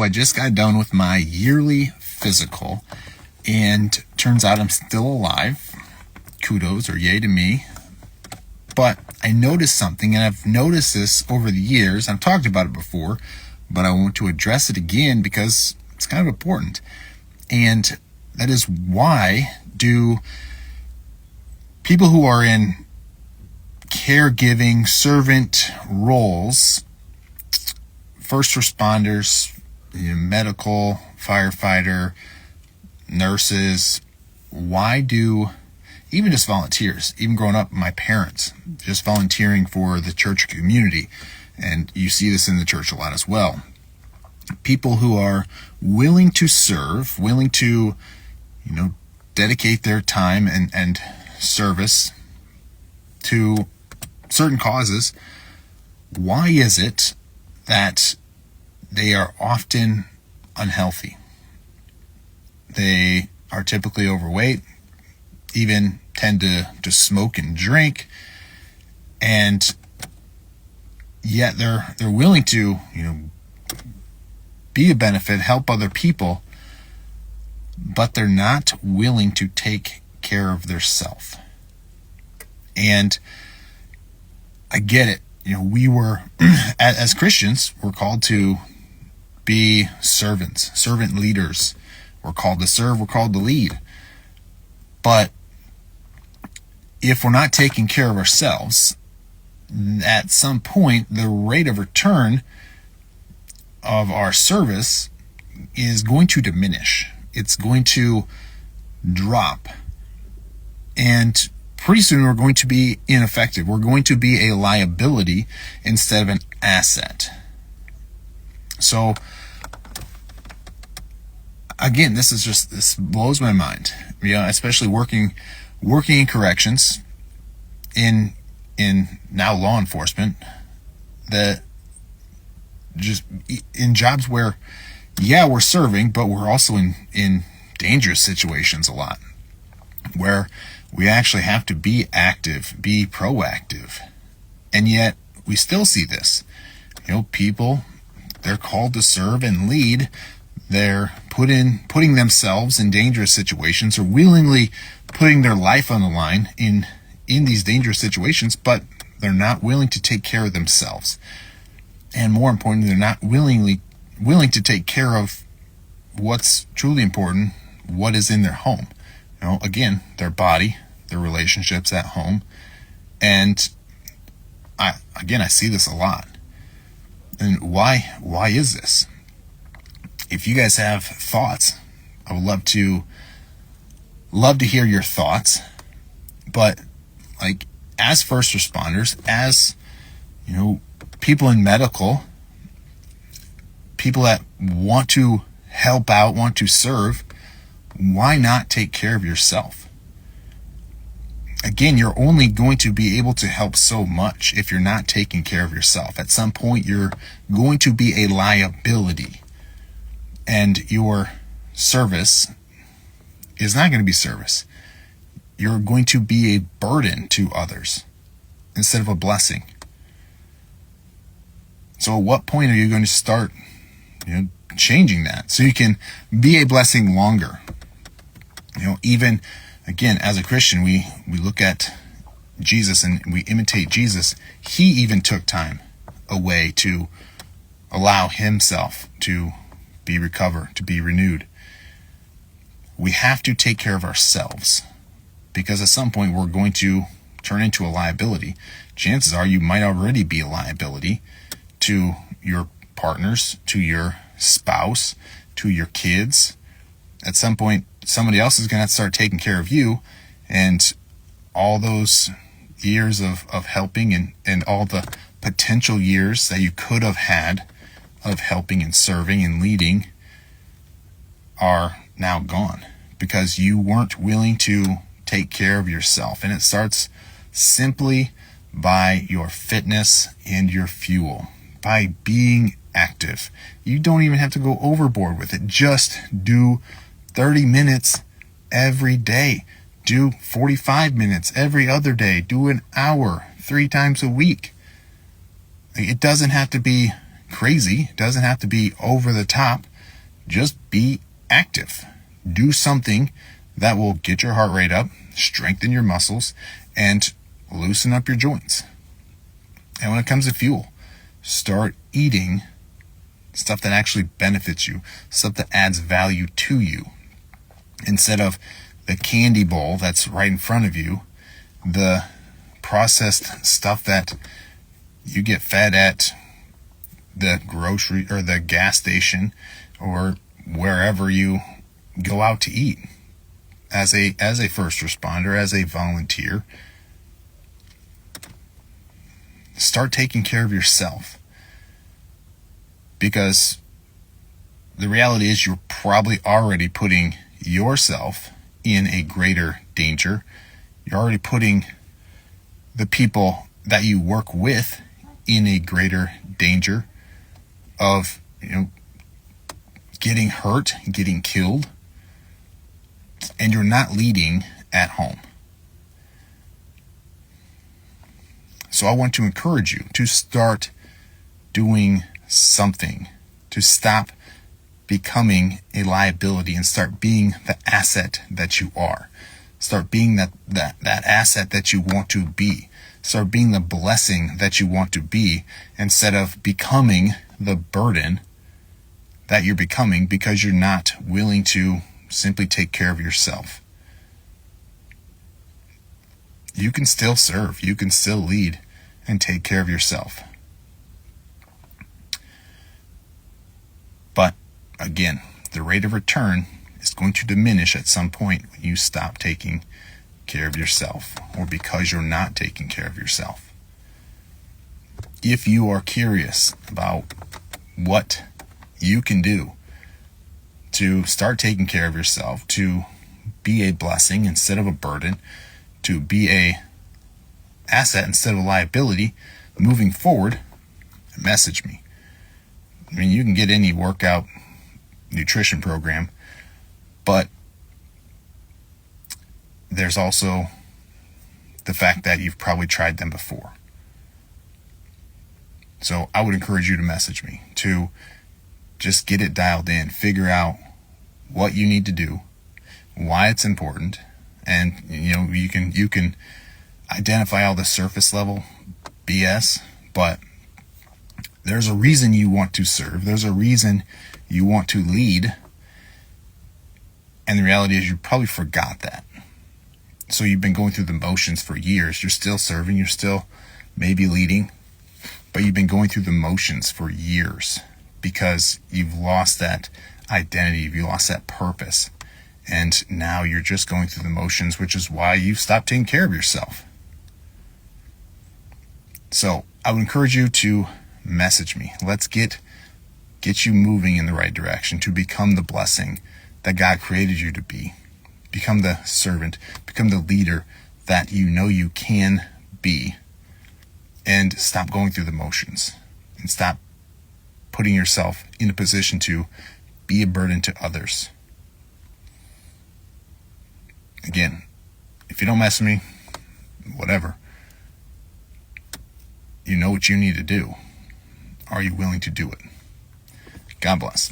I just got done with my yearly physical, and turns out I'm still alive. Kudos, or yay to me. But I noticed something, and I've noticed this over the years. I've talked about it before, but I want to address it again because it's kind of important. And that is, why do people who are in caregiving, servant roles, first responders, medical, firefighter, nurses, why do, even just volunteers, even growing up, my parents, just volunteering for the church community, and you see this in the church a lot as well, people who are willing to serve, willing to, dedicate their time and service to certain causes, why is it that they are often unhealthy? They are typically overweight, even tend to smoke and drink, and yet they're willing to, be a benefit, help other people, but they're not willing to take care of their self. And I get it. We were, as Christians, we're called to be servants, servant leaders. We're called to serve, we're called to lead. But if we're not taking care of ourselves, at some point, the rate of return of our service is going to diminish. It's going to drop. And pretty soon we're going to be ineffective. We're going to be a liability instead of an asset. So, again, this blows my mind. Especially working in corrections, in now law enforcement, that just in jobs where, we're serving, but we're also in dangerous situations a lot, where we actually have to be active, be proactive. And yet we still see this. People, they're called to serve and lead. They're putting themselves in dangerous situations, or willingly putting their life on the line in these dangerous situations, but they're not willing to take care of themselves. And more importantly, they're not willing to take care of what's truly important, what is in their home. Again, their body, their relationships at home. And I see this a lot. And why is this? If you guys have thoughts, I would love to hear your thoughts. But as first responders, as people in medical, people that want to help out, want to serve, why not take care of yourself? Again, you're only going to be able to help so much if you're not taking care of yourself. At some point, you're going to be a liability, and your service is not going to be service. You're going to be a burden to others instead of a blessing. So at what point are you going to start changing that so you can be a blessing longer? Even again, as a Christian, we look at Jesus and we imitate Jesus. He even took time away to allow himself to be recovered, to be renewed. We have to take care of ourselves, because at some point we're going to turn into a liability. Chances are you might already be a liability to your partners, to your spouse, to your kids. At some point, somebody else is going to have to start taking care of you, and all those years of helping and all the potential years that you could have had of helping and serving and leading are now gone because you weren't willing to take care of yourself. And it starts simply by your fitness and your fuel, by being active. You don't even have to go overboard with it. Just do 30 minutes every day. Do 45 minutes every other day. Do an hour 3 times a week. It doesn't have to be crazy. It doesn't have to be over the top. just be active. Do something that will get your heart rate up, strengthen your muscles, and loosen up your joints. And when it comes to fuel, start eating stuff that actually benefits you, stuff that adds value to you, instead of the candy bowl that's right in front of you, the processed stuff that you get fed at the grocery or the gas station or wherever you go out to eat. As a first responder, as a volunteer, start taking care of yourself, because the reality is you're probably already putting yourself in a greater danger. You're already putting the people that you work with in a greater danger of, getting hurt, getting killed, and you're not leading at home. So I want to encourage you to start doing something, to stop becoming a liability and start being the asset that you are. Start being that asset that you want to be. Start being the blessing that you want to be, instead of becoming the burden that you're becoming because you're not willing to simply take care of yourself. You can still serve. You can still lead and take care of yourself. But again, the rate of return is going to diminish at some point when you stop taking care of yourself, or because you're not taking care of yourself. If you are curious about what you can do to start taking care of yourself, to be a blessing instead of a burden, to be a asset instead of a liability moving forward, message me. I mean, you can get any workout nutrition program, but there's also the fact that you've probably tried them before. So I would encourage you to message me, to just get it dialed in, figure out what you need to do, why it's important, and you can identify all the surface level BS, but there's a reason you want to serve. There's a reason you want to lead. And the reality is you probably forgot that. So you've been going through the motions for years. You're still serving. You're still maybe leading. But you've been going through the motions for years because you've lost that identity. You've lost that purpose. And now you're just going through the motions, which is why you've stopped taking care of yourself. So I would encourage you to message me. Let's get you moving in the right direction to become the blessing that God created you to be. Become the servant, become the leader that you can be, and stop going through the motions and stop putting yourself in a position to be a burden to others. Again, if you don't mess with me, whatever. You know what you need to do. Are you willing to do it? God bless.